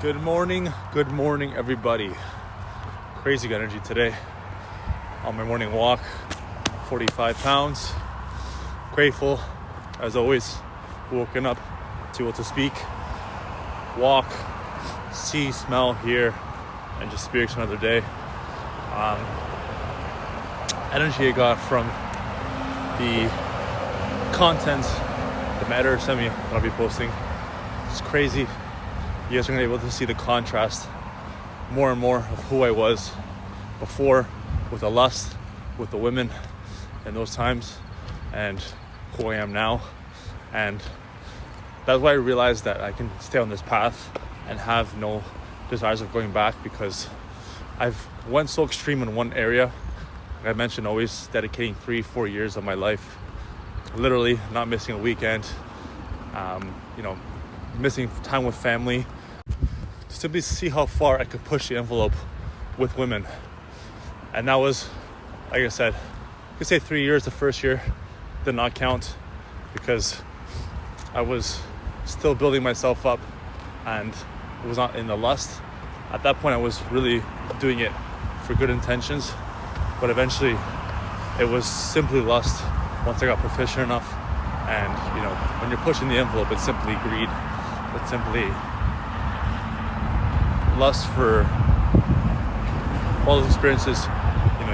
Good morning, everybody. Crazy good energy today. On my morning walk, 45 pounds. Grateful, as always, woken up to be able to speak, walk, see, smell, hear, and just experience another day. Energy I got from the content the Matter sent me that I'll be posting. It's crazy. You guys are going to be able to see the contrast more and more of who I was before, with the lust, with the women in those times, and who I am now. And that's why I realized that I can stay on this path and have no desires of going back, because I've went so extreme in one area. Like I mentioned, always dedicating 3-4 years of my life, literally not missing a weekend, missing time with family, to simply see how far I could push the envelope with women. And that was, like I said, I could say 3 years. The first year did not count because I was still building myself up and it was not in the lust. At that point, I was really doing it for good intentions, but eventually it was simply lust once I got proficient enough. And when you're pushing the envelope, it's simply greed. It's simply lust for all those experiences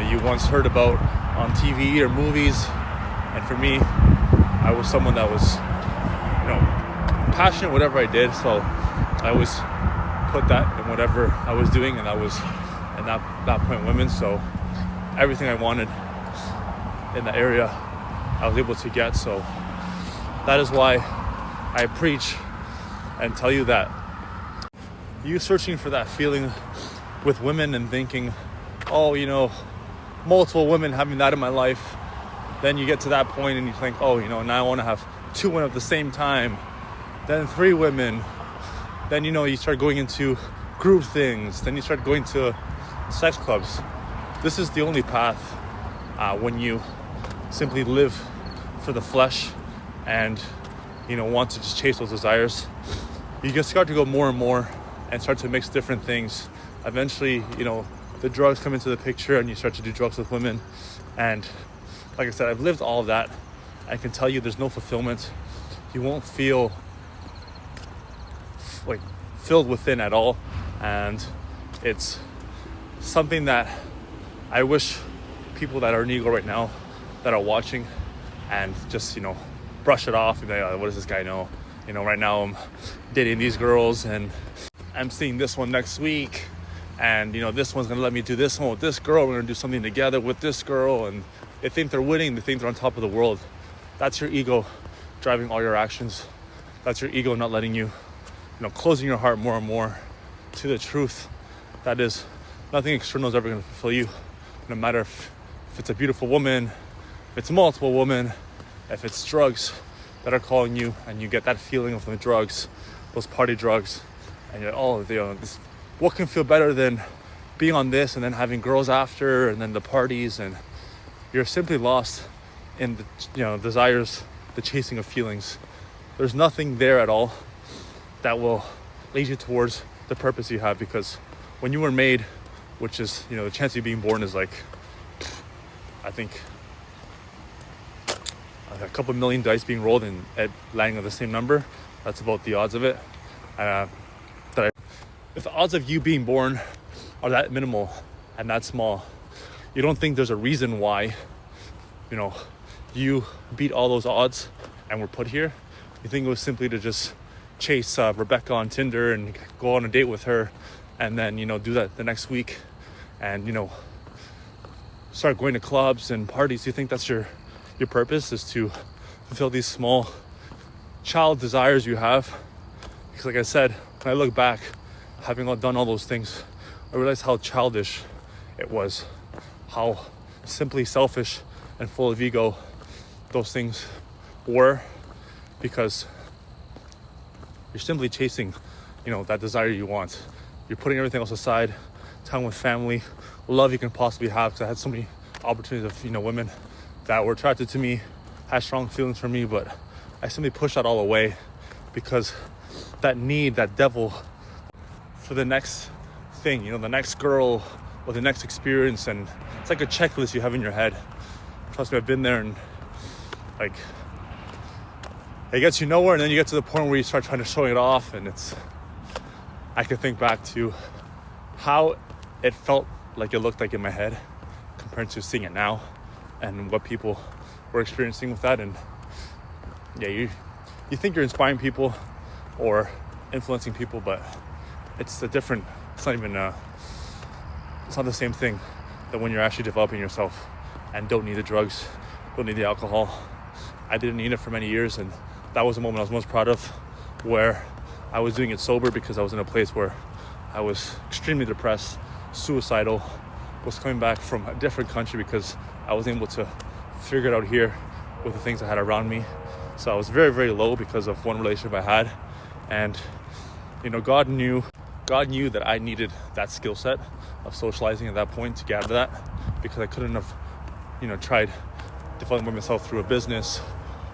you once heard about on TV or movies. And for me, I was someone that was passionate whatever I did, so I always put that in whatever I was doing, and I was at that point women. So everything I wanted in the area I was able to get. So that is why I preach and tell you that you searching for that feeling with women and thinking, multiple women, having that in my life, then you get to that point and you think, now I want to have 2 women at the same time, then 3 women, then you start going into group things, then you start going to sex clubs. This is the only path when you simply live for the flesh and want to just chase those desires. You just start to go more and more and start to mix different things. Eventually, the drugs come into the picture and you start to do drugs with women. And like I said, I've lived all of that. I can tell you there's no fulfillment. You won't feel like filled within at all. And it's something that I wish people that are in ego right now, that are watching and just, brush it off and be like, what does this guy know? Right now I'm dating these girls and I'm seeing this one next week, and this one's gonna let me do this one with this girl. We're gonna do something together with this girl, and they think they're winning. They think they're on top of the world. That's your ego driving all your actions. That's your ego not letting you, closing your heart more and more to the truth. That is, nothing external is ever gonna fulfill you. No matter if it's a beautiful woman, if it's multiple women, if it's drugs that are calling you, and you get that feeling of the drugs, those party drugs, and you're what can feel better than being on this and then having girls after and then the parties, and you're simply lost in the desires, the chasing of feelings. There's nothing there at all that will lead you towards the purpose you have, because when you were made, which is the chance of you being born is like, I think a couple million dice being rolled and landing on the same number. That's about the odds of it. If the odds of you being born are that minimal and that small, you don't think there's a reason why you beat all those odds and were put here. You think it was simply to just chase Rebecca on Tinder and go on a date with her, and then do that the next week, and start going to clubs and parties. You think that's your purpose, is to fulfill these small child desires you have? Because like I said, when I look back, having done all those things, I realized how childish it was, how simply selfish and full of ego those things were, because you're simply chasing that desire you want. You're putting everything else aside, time with family, love you can possibly have, because I had so many opportunities of women that were attracted to me, had strong feelings for me, but I simply pushed that all away because that need, that devil for the next thing, you know, the next girl or the next experience. And it's like a checklist you have in your head. Trust me, I've been there, and like it gets you nowhere, and then you get to the point where you start trying to show it off. And I can think back to how it felt like it looked like in my head compared to seeing it now and what people were experiencing with that. And yeah, you think you're inspiring people or influencing people, but it's not the same thing that when you're actually developing yourself and don't need the drugs, don't need the alcohol. I didn't need it for many years, and that was the moment I was most proud of, where I was doing it sober because I was in a place where I was extremely depressed, suicidal, was coming back from a different country because I wasn't able to figure it out here with the things I had around me. So I was very, very low because of one relationship I had. And, you know, God knew that I needed that skill set of socializing at that point to get out of that, because I couldn't have, you know, tried developing myself through a business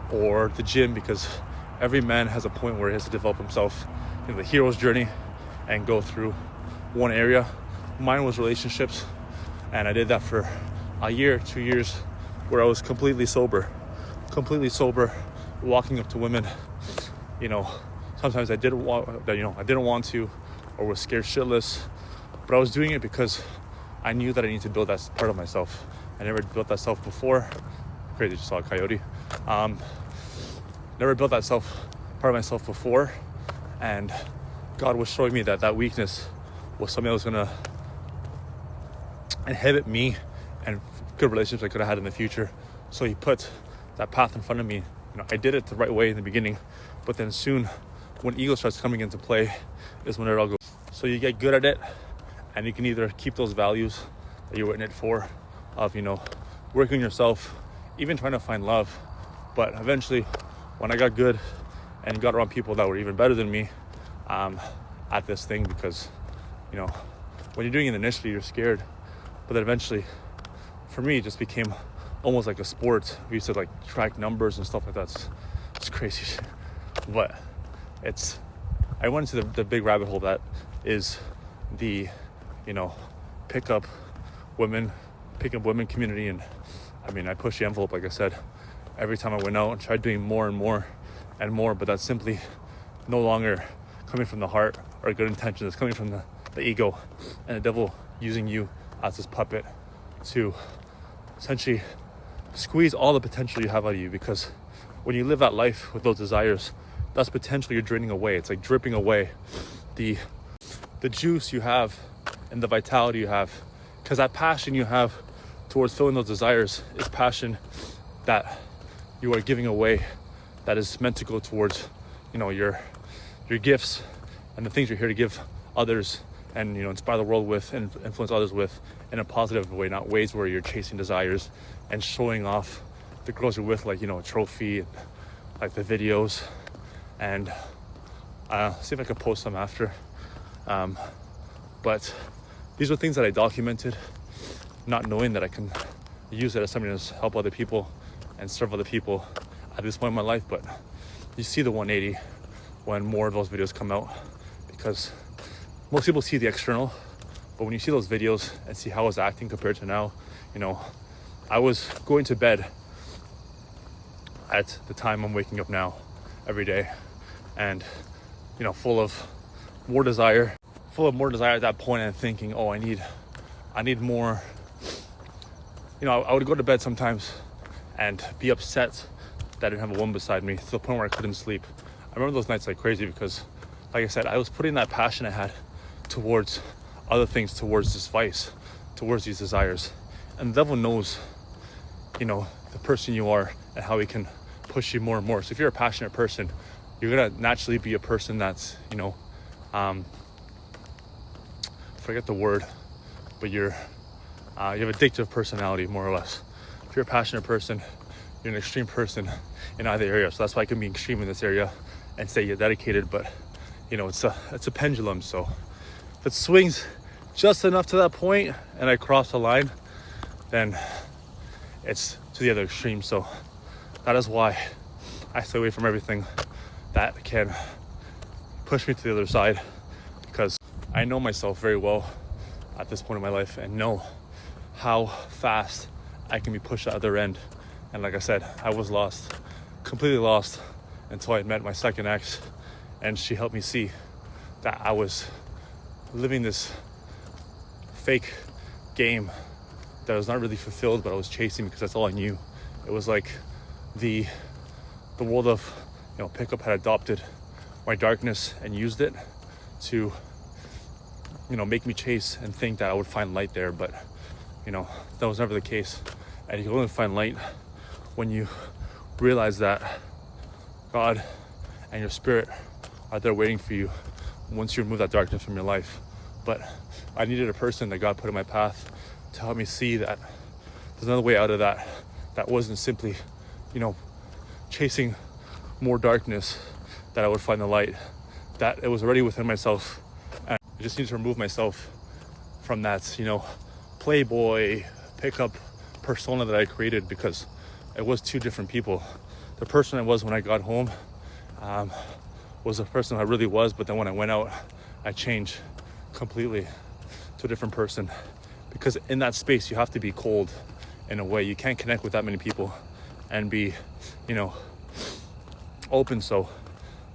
or the gym, because every man has a point where he has to develop himself in the hero's journey and go through one area. Mine was relationships, and I did that for a year, 2 years, where I was completely sober, walking up to women. You know, sometimes I didn't want to, or was scared shitless, but I was doing it because I knew that I needed to build that part of myself. I never built that self before. Crazy, just saw a coyote. Never built that part of myself before, and God was showing me that weakness was something that was gonna inhibit me and good relationships I could have had in the future. So He put that path in front of me. You know, I did it the right way in the beginning, but then soon, when ego starts coming into play, is when it all goes. So you get good at it, and you can either keep those values that you were in it for, of, you know, working on yourself, even trying to find love. But eventually, when I got good and got around people that were even better than me at this thing, because, you know, when you're doing it initially, you're scared, but then eventually, for me, it just became almost like a sport. We used to like track numbers and stuff like that. It's crazy, but I went into the big rabbit hole that is the, you know, pick up women community. And I mean, I pushed the envelope, like I said, every time I went out and tried doing more and more and more, but that's simply no longer coming from the heart or good intentions. It's coming from the ego and the devil using you as this puppet to essentially squeeze all the potential you have out of you. Because when you live that life with those desires, that's potential you're draining away. It's like dripping away the juice you have and the vitality you have, because that passion you have towards filling those desires is passion that you are giving away, that is meant to go towards, you know, your gifts and the things you're here to give others, and, you know, inspire the world with and influence others with in a positive way, not ways where you're chasing desires and showing off the girls you're with, like, you know, a trophy, and like the videos. And see if I could post some after. But these were things that I documented, not knowing that I can use it as something to help other people and serve other people at this point in my life. But you see the 180 when more of those videos come out, because most people see the external, but when you see those videos and see how I was acting compared to now, you know, I was going to bed at the time I'm waking up now every day, and, you know, full of more desire at that point, and thinking, oh, I need more. You know, I would go to bed sometimes and be upset that I didn't have a woman beside me, to the point where I couldn't sleep. I remember those nights like crazy, because, like I said, I was putting that passion I had towards other things, towards this vice, towards these desires. And the devil knows, you know, the person you are and how he can push you more and more. So if you're a passionate person, you're gonna naturally be a person that's, you know, forget the word, but you have addictive personality, more or less. If you're a passionate person, you're an extreme person in either area. So that's why I can be extreme in this area and say you're dedicated, but, you know, it's a pendulum. So if it swings just enough to that point and I cross the line, then it's to the other extreme. So that is why I stay away from everything that can push me to the other side, because I know myself very well at this point in my life and know how fast I can be pushed at the other end. And like I said, I was lost, completely lost, until I met my second ex, and she helped me see that I was living this fake game that was not really fulfilled, but I was chasing because that's all I knew. It was like the world of, pickup had adopted my darkness and used it to, make me chase and think that I would find light there. But, that was never the case. And you can only find light when you realize that God and your spirit are there waiting for you once you remove that darkness from your life. But I needed a person that God put in my path to help me see that there's another way out of that wasn't simply, chasing more darkness, that I would find the light, that it was already within myself. And I just need to remove myself from that, playboy pickup persona that I created, because it was two different people. The person I was when I got home was the person I really was, but then when I went out, I changed completely to a different person. Because in that space, you have to be cold in a way. You can't connect with that many people and be, open. So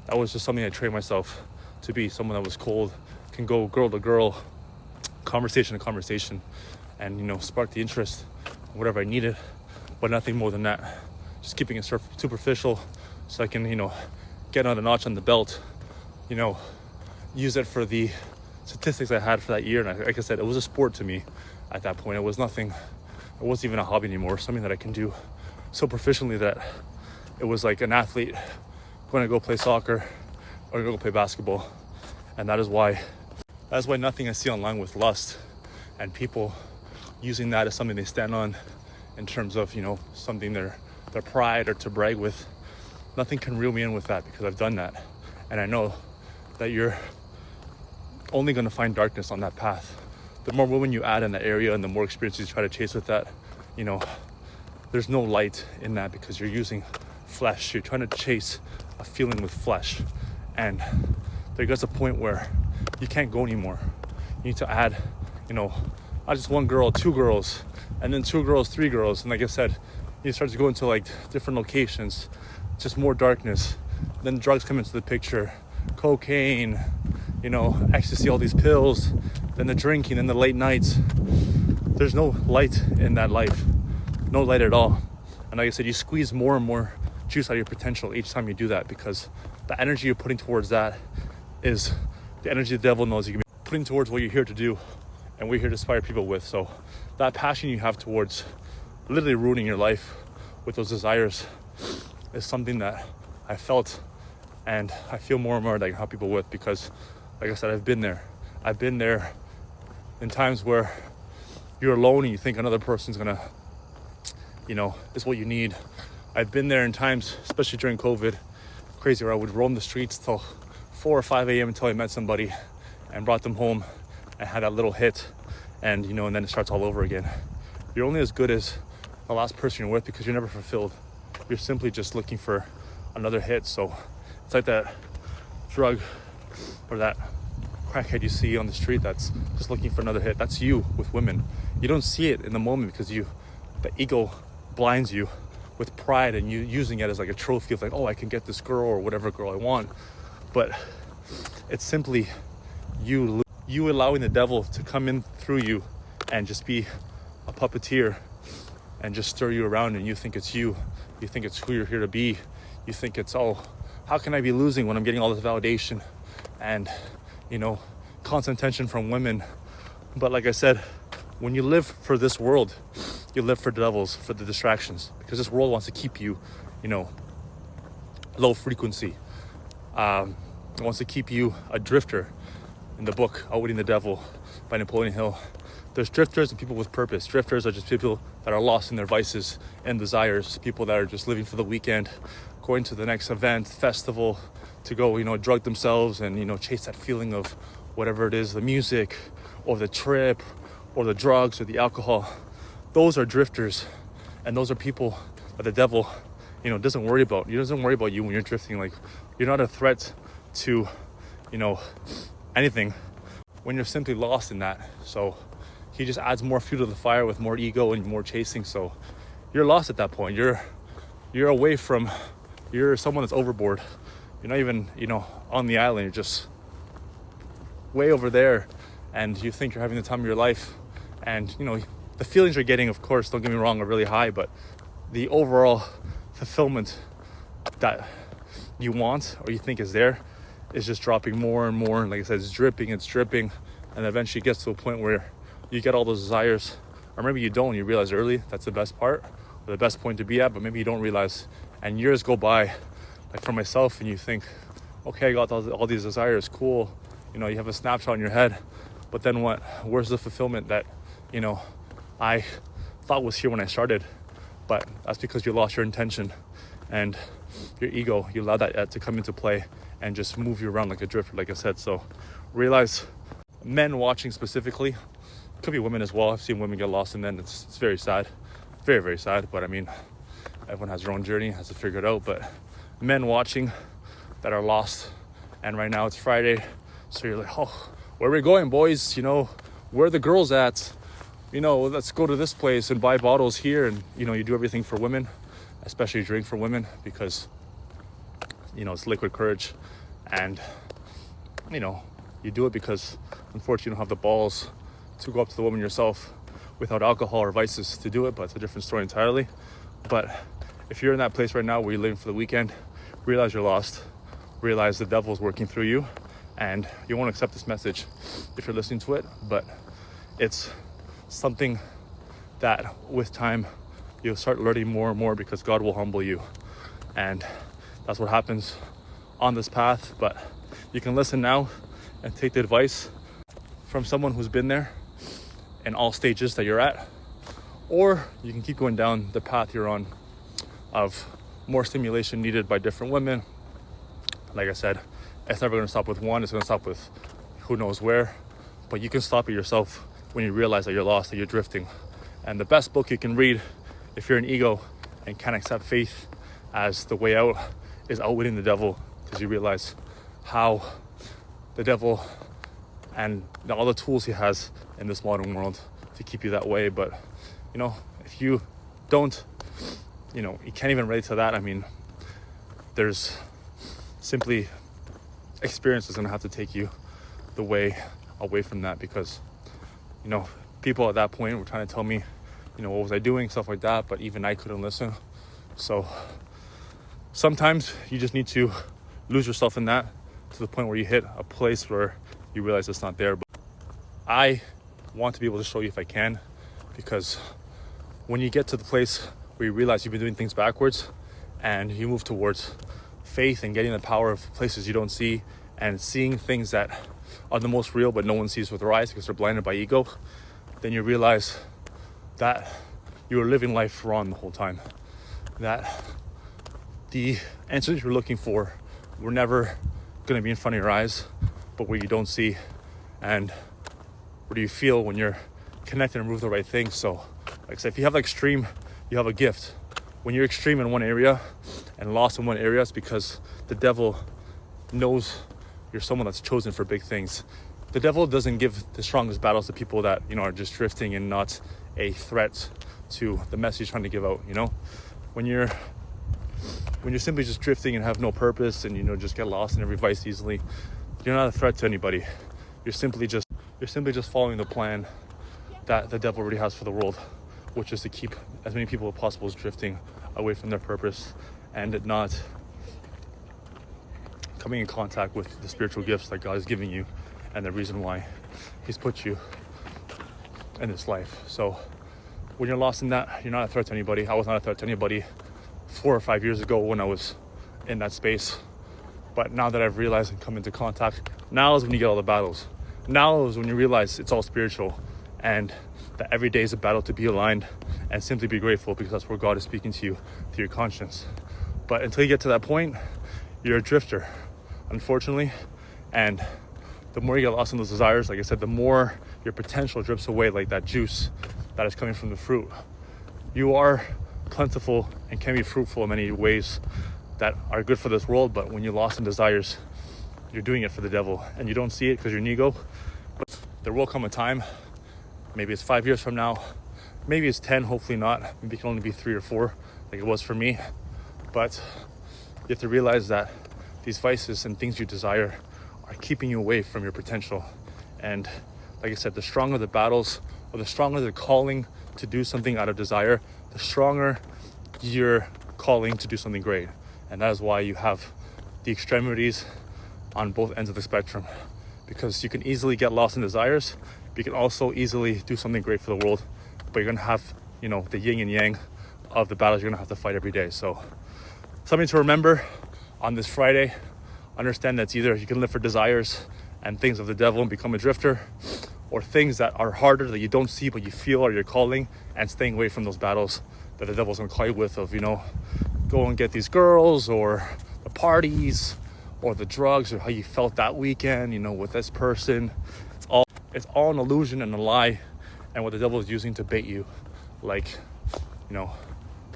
that was just something I trained myself to be, someone that was cold, can go girl to girl, conversation to conversation, and, spark the interest, whatever I needed, but nothing more than that. Just keeping it superficial so I can, get another notch on the belt, use it for the statistics I had for that year. And like I said, it was a sport to me at that point. It was nothing, it wasn't even a hobby anymore, something that I can do so proficiently that it was like an athlete going to go play soccer or go play basketball. And that's why nothing I see online with lust and people using that as something they stand on in terms of, something their pride or to brag with, nothing can reel me in with that, because I've done that. And I know that you're only going to find darkness on that path. The more women you add in that area and the more experiences you try to chase with that, there's no light in that, because you're using flesh. You're trying to chase a feeling with flesh. And there gets a point where you can't go anymore. You need to add, not just one girl, two girls, and then two girls, three girls. And like I said, you start to go into like different locations, just more darkness. Then drugs come into the picture, cocaine, ecstasy, all these pills, then the drinking, then the late nights. There's no light in that life, no light at all. And like I said, you squeeze more and more juice out of your potential each time you do that, because the energy you're putting towards that is the energy the devil knows you can be putting towards what you're here to do and we're here to inspire people with. So that passion you have towards literally ruining your life with those desires is something that I felt and I feel more and more that I can help people with, because like I said, I've been there in times where you're alone and you think another person's gonna, is what you need. I've been there in times, especially during COVID, crazy, where I would roam the streets till 4 or 5 a.m. until I met somebody and brought them home and had that little hit, and and then it starts all over again. You're only as good as the last person you're with, because you're never fulfilled. You're simply just looking for another hit. So it's like that drug or that crackhead you see on the street that's just looking for another hit. That's you with women. You don't see it in the moment because the ego blinds you with pride, and you using it as like a trophy of like, oh, I can get this girl or whatever girl I want. But it's simply you allowing the devil to come in through you and just be a puppeteer and just stir you around, and you think it's you think it's who you're here to be, you think it's, oh, how can I be losing when I'm getting all this validation and constant attention from women. But like I said, when you live for this world, you live for the devils, for the distractions, because this world wants to keep you low frequency. It wants to keep you a drifter. In the book Outwitting the Devil by Napoleon Hill, there's drifters and people with purpose. Drifters are just people that are lost in their vices and desires, people that are just living for the weekend, going to the next event, festival, to go, drug themselves and, chase that feeling of whatever it is, the music or the trip or the drugs or the alcohol. Those are drifters, and those are people that the devil, doesn't worry about. He doesn't worry about you when you're drifting. Like, you're not a threat to, anything. when you're simply lost in that. So he just adds more fuel to the fire with more ego and more chasing. So you're lost at that point. You're away from, you're someone that's overboard. You're not even, on the island. You're just way over there, and you think you're having the time of your life. And the feelings you're getting, of course, don't get me wrong, are really high, but the overall fulfillment that you want or you think is there is just dropping more and more. And like I said, it's dripping, and eventually it gets to a point where you get all those desires, or maybe you don't. You realize early that's the best part, or the best point to be at, but maybe you don't realize. And years go by, like for myself, and you think, okay, I got all these desires, cool. You have a snapshot in your head, but then what? Where's the fulfillment that I thought was here when I started? But that's because you lost your intention and your ego. You allowed that to come into play and just move you around like a drifter, like I said. So realize, men watching specifically, could be women as well. I've seen women get lost, and then it's very sad, very, very sad. But I mean, everyone has their own journey, has to figure it out. But men watching that are lost, and right now it's Friday, so you're like, oh, where are we going, boys? Where are the girls at? Let's go to this place and buy bottles here. And you do everything for women, especially drink for women, because it's liquid courage. And you do it because unfortunately you don't have the balls to go up to the woman yourself without alcohol or vices to do it. But it's a different story entirely. But if you're in that place right now where you're living for the weekend, realize you're lost, realize the devil's working through you, and you won't accept this message if you're listening to it, but it's something that with time you'll start learning more and more, because God will humble you. And that's what happens on this path. But you can listen now and take the advice from someone who's been there in all stages that you're at, or you can keep going down the path you're on of more stimulation needed by different women. Like I said, it's never going to stop with one. It's going to stop with who knows where. But you can stop it yourself when you realize that you're lost, that you're drifting. And the best book you can read if you're an ego and can't accept faith as the way out is Outwitting the Devil, because you realize how the devil and all the tools he has in this modern world to keep you that way. But if you don't, you can't even relate to that. I mean, there's simply experience is going to have to take you the way away from that, because people at that point were trying to tell me what was I doing, stuff like that, but even I couldn't listen. So sometimes you just need to lose yourself in that to the point where you hit a place where you realize it's not there. But I want to be able to show you if I can, because when you get to the place where you realize you've been doing things backwards and you move towards faith and getting the power of places you don't see and seeing things that are the most real but no one sees with their eyes because they're blinded by ego, then you realize that you were living life wrong the whole time. That the answers you're looking for were never going to be in front of your eyes, but where you don't see. And what do you feel when you're connected and move the right things? So like I said, if you have extreme, you have a gift. When you're extreme in one area and lost in one area, it's because the devil knows you're someone that's chosen for big things. The devil doesn't give the strongest battles to people that are just drifting and not a threat to the message he's trying to give out. When you're simply just drifting and have no purpose and just get lost in every vice easily, you're not a threat to anybody. You're simply just following the plan that the devil already has for the world, which is to keep as many people as possible as drifting away from their purpose and not coming in contact with the spiritual gifts that God is giving you and the reason why he's put you in this life. So when you're lost in that, you're not a threat to anybody. I was not a threat to anybody 4 or 5 years ago when I was in that space. But now that I've realized and come into contact, now is when you get all the battles. Now is when you realize it's all spiritual, and that every day is a battle to be aligned and simply be grateful, because that's where God is speaking to you through your conscience. But until you get to that point, you're a drifter, unfortunately. And the more you get lost in those desires, like I said, the more your potential drips away like that juice that is coming from the fruit. You are plentiful and can be fruitful in many ways that are good for this world, but when you're lost in desires, you're doing it for the devil, and you don't see it because you're an ego. But there will come a time, maybe it's 5 years from now, maybe it's 10, hopefully not, maybe it can only be 3 or 4 like it was for me, but you have to realize that these vices and things you desire are keeping you away from your potential. And like I said, the stronger the battles, or the stronger the calling to do something out of desire, the stronger your calling to do something great. And that is why you have the extremities on both ends of the spectrum, because you can easily get lost in desires, but you can also easily do something great for the world. But you're gonna have, the yin and yang of the battles you're gonna have to fight every day. So something to remember on this Friday. Understand that it's either you can live for desires and things of the devil and become a drifter, or things that are harder that you don't see but you feel are your calling, and staying away from those battles that the devil's gonna call you with of, go and get these girls, or the parties, or the drugs, or how you felt that weekend, with this person. It's all an illusion and a lie, and what the devil is using to bait you, like,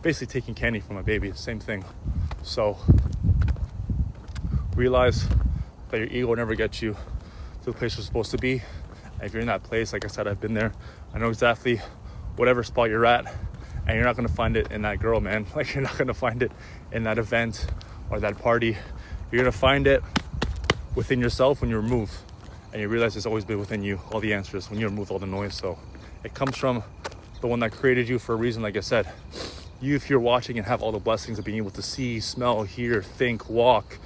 basically taking candy from a baby, same thing. So realize that your ego will never get you to the place you're supposed to be. And if you're in that place, like I said, I've been there. I know exactly whatever spot you're at, and you're not gonna find it in that girl, man. Like, you're not gonna find it in that event or that party. You're gonna find it within yourself when you remove, and you realize it's always been within you, all the answers, when you remove all the noise. So it comes from the one that created you for a reason. Like I said, you, if you're watching and have all the blessings of being able to see, smell, hear, think, walk,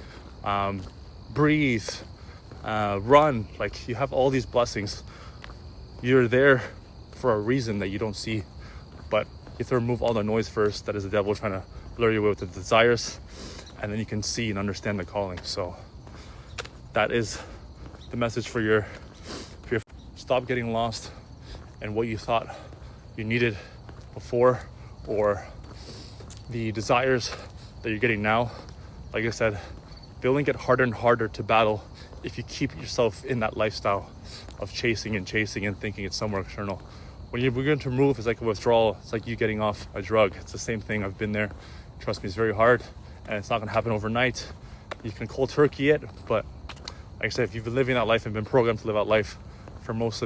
breathe, run, like, you have all these blessings. You're there for a reason that you don't see, but you have to remove all the noise first. That is the devil trying to lure you away with the desires, and then you can see and understand the calling. So that is the message for your stop getting lost in what you thought you needed before, or the desires that you're getting now. Like I said, they only get harder and harder to battle if you keep yourself in that lifestyle of chasing and thinking it's somewhere external. When you're going to move, it's like a withdrawal. It's like you getting off a drug. It's the same thing. I've been there. Trust me, it's very hard, and it's not going to happen overnight. You can cold turkey it, but like I said, if you've been living that life and been programmed to live that life for most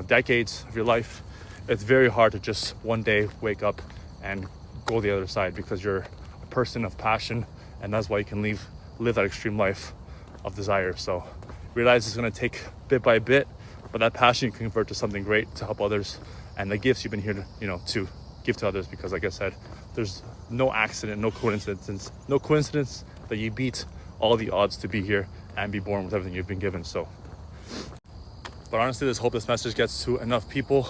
decades of your life, it's very hard to just one day wake up and go the other side, because you're a person of passion, and that's why you can live that extreme life of desire. So realize it's going to take bit by bit, but that passion you can convert to something great to help others, and the gifts you've been here to give to others. Because like I said, there's no accident, no coincidence that you beat all the odds to be here and be born with everything you've been given. So, but honestly, let's hope this message gets to enough people,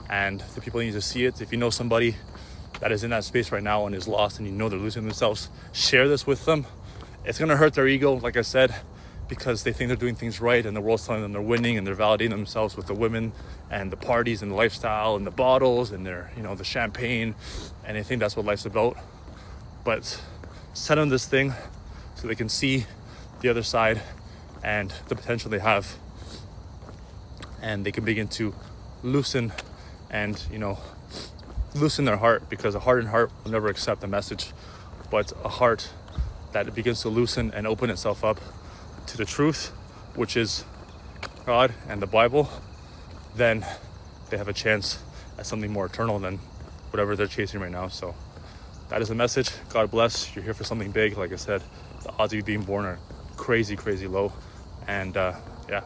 and the people need to see it. If you know somebody that is in that space right now and is lost, and they're losing themselves, share this with them. It's gonna hurt their ego, like I said, because they think they're doing things right, and the world's telling them they're winning, and they're validating themselves with the women and the parties and the lifestyle and the bottles and their, the champagne, and they think that's what life's about. But send them this thing so they can see the other side and the potential they have, and they can begin to loosen and loosen their heart, because a hardened heart will never accept the message. But a heart that begins to loosen and open itself up to the truth, which is God and the Bible, then they have a chance at something more eternal than whatever they're chasing right now. So that is the message. God bless. You're here for something big. Like I said, the odds of you being born are crazy, crazy low. And yeah.